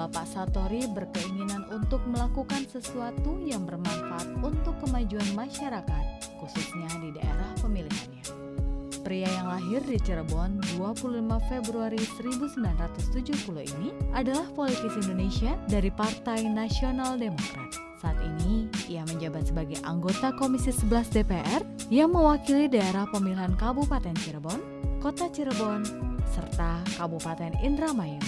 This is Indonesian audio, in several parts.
Bapak Satori berkeinginan untuk melakukan sesuatu yang bermanfaat untuk kemajuan masyarakat, khususnya di daerah pemilihannya. Pria yang lahir di Cirebon 25 Februari 1970 ini adalah politisi Indonesia dari Partai Nasional Demokrat. Saat ini, ia menjabat sebagai anggota Komisi 11 DPR yang mewakili daerah pemilihan Kabupaten Cirebon, Kota Cirebon, serta Kabupaten Indramayu.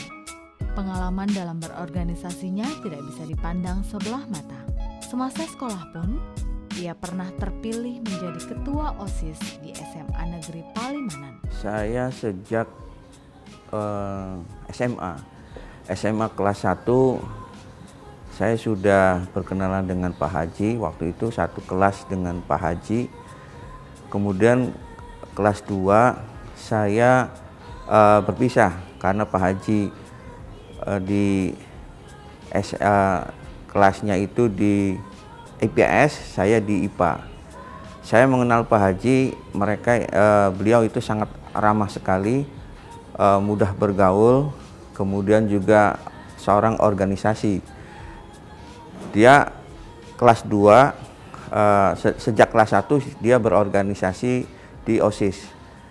Pengalaman dalam berorganisasinya tidak bisa dipandang sebelah mata. Semasa sekolah pun, ia pernah terpilih menjadi ketua OSIS di SMA Negeri Palimanan. Saya sejak SMA kelas 1, saya sudah berkenalan dengan Pak Haji. Waktu itu satu kelas dengan Pak Haji. Kemudian kelas 2 saya berpisah karena Pak Haji di kelasnya itu di IPS, saya di IPA. Saya mengenal Pak Haji, beliau itu sangat ramah sekali, mudah bergaul, kemudian juga seorang organisasi. Dia kelas 2, sejak kelas 1 dia berorganisasi di OSIS,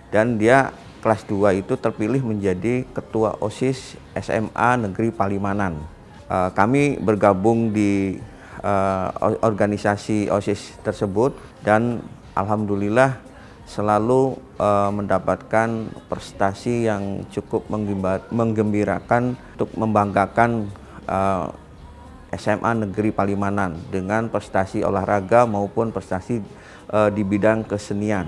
dan dia kelas 2 itu terpilih menjadi ketua OSIS SMA Negeri Palimanan. Kami bergabung di organisasi OSIS tersebut dan alhamdulillah selalu mendapatkan prestasi yang cukup menggembirakan untuk membanggakan SMA Negeri Palimanan dengan prestasi olahraga maupun prestasi di bidang kesenian.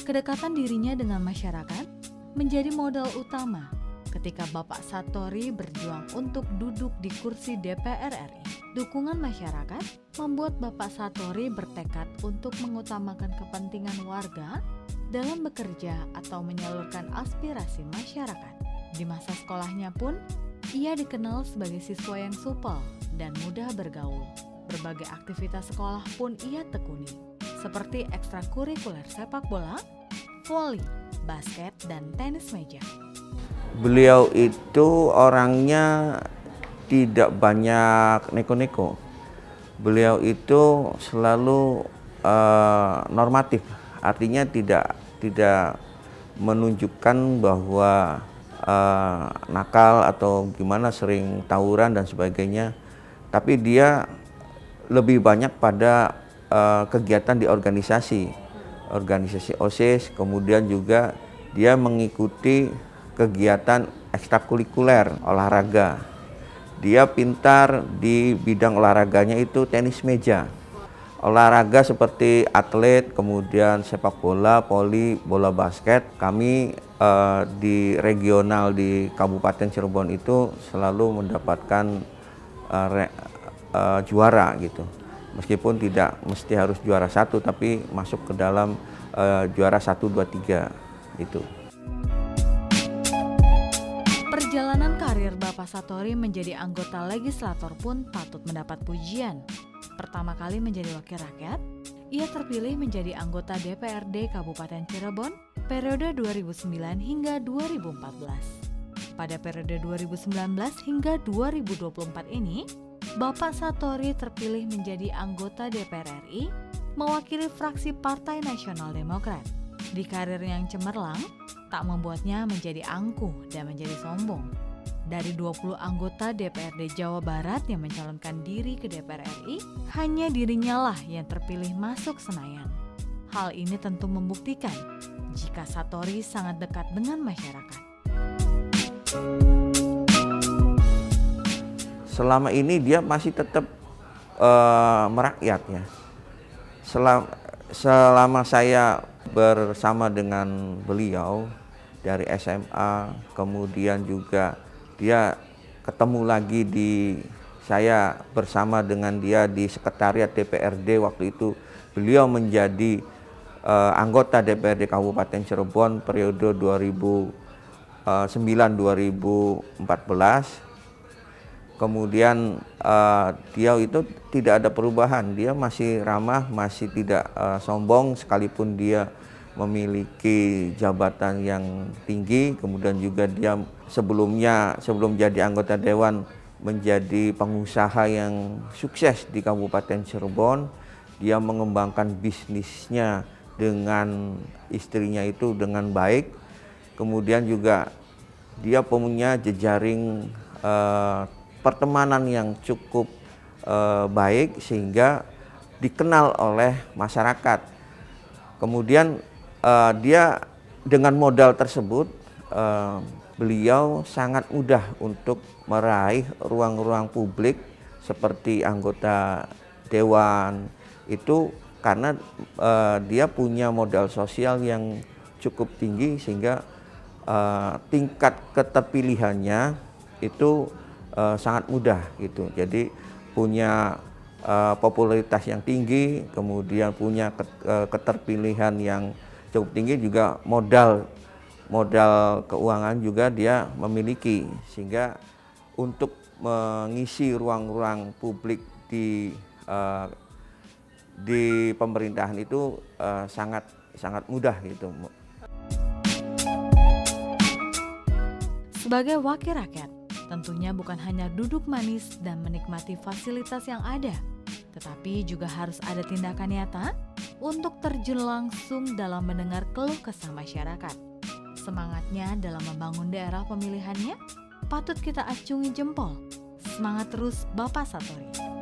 Kedekatan dirinya dengan masyarakat menjadi modal utama ketika Bapak Satori berjuang untuk duduk di kursi DPR RI. Dukungan masyarakat membuat Bapak Satori bertekad untuk mengutamakan kepentingan warga dalam bekerja atau menyalurkan aspirasi masyarakat. Di masa sekolahnya pun, ia dikenal sebagai siswa yang supel dan mudah bergaul. Berbagai aktivitas sekolah pun ia tekuni, seperti ekstrakurikuler sepak bola, voli, basket, dan tenis meja. Beliau itu orangnya tidak banyak neko-neko. Beliau itu selalu normatif, artinya tidak menunjukkan bahwa nakal atau gimana, sering tawuran dan sebagainya. Tapi dia lebih banyak pada kegiatan di organisasi OSIS, kemudian juga dia mengikuti kegiatan ekstrakurikuler olahraga. Dia pintar di bidang olahraganya itu tenis meja. Olahraga seperti atlet, kemudian sepak bola, voli, bola basket. Kami di regional di Kabupaten Cirebon itu selalu mendapatkan juara gitu. Meskipun tidak mesti harus juara 1, tapi masuk ke dalam juara 1, 2, 3 itu. Perjalanan karir Bapak Satori menjadi anggota legislator pun patut mendapat pujian. Pertama kali menjadi wakil rakyat, ia terpilih menjadi anggota DPRD Kabupaten Cirebon periode 2009 hingga 2014. Pada periode 2019 hingga 2024 ini, Bapak Satori terpilih menjadi anggota DPR RI mewakili fraksi Partai Nasional Demokrat. Di karir yang cemerlang, tak membuatnya menjadi angkuh dan menjadi sombong. Dari 20 anggota DPRD Jawa Barat yang mencalonkan diri ke DPR RI, hanya dirinya lah yang terpilih masuk Senayan. Hal ini tentu membuktikan jika Satori sangat dekat dengan masyarakat. Selama ini dia masih tetap merakyat ya. Selama saya bersama dengan beliau dari SMA, kemudian juga dia ketemu lagi saya bersama dengan dia di sekretariat DPRD. Waktu itu beliau menjadi anggota DPRD Kabupaten Cirebon periode 2009-2014. Kemudian dia itu tidak ada perubahan, dia masih ramah, masih tidak sombong, sekalipun dia memiliki jabatan yang tinggi, kemudian juga dia sebelum jadi anggota dewan menjadi pengusaha yang sukses di Kabupaten Cirebon. Dia mengembangkan bisnisnya dengan istrinya itu dengan baik. Kemudian juga dia punya jejaring pertemanan yang cukup baik sehingga dikenal oleh masyarakat. Kemudian dia dengan modal tersebut beliau sangat mudah untuk meraih ruang-ruang publik seperti anggota dewan itu karena dia punya modal sosial yang cukup tinggi sehingga tingkat keterpilihannya itu sangat mudah gitu. Jadi punya popularitas yang tinggi, kemudian punya keterpilihan yang cukup tinggi, juga modal keuangan juga dia memiliki, sehingga untuk mengisi ruang-ruang publik di pemerintahan itu sangat mudah gitu. Sebagai wakil rakyat, tentunya bukan hanya duduk manis dan menikmati fasilitas yang ada, tetapi juga harus ada tindakan nyata untuk terjun langsung dalam mendengar keluh kesah masyarakat. Semangatnya dalam membangun daerah pemilihannya patut kita acungi jempol. Semangat terus Bapak Satori.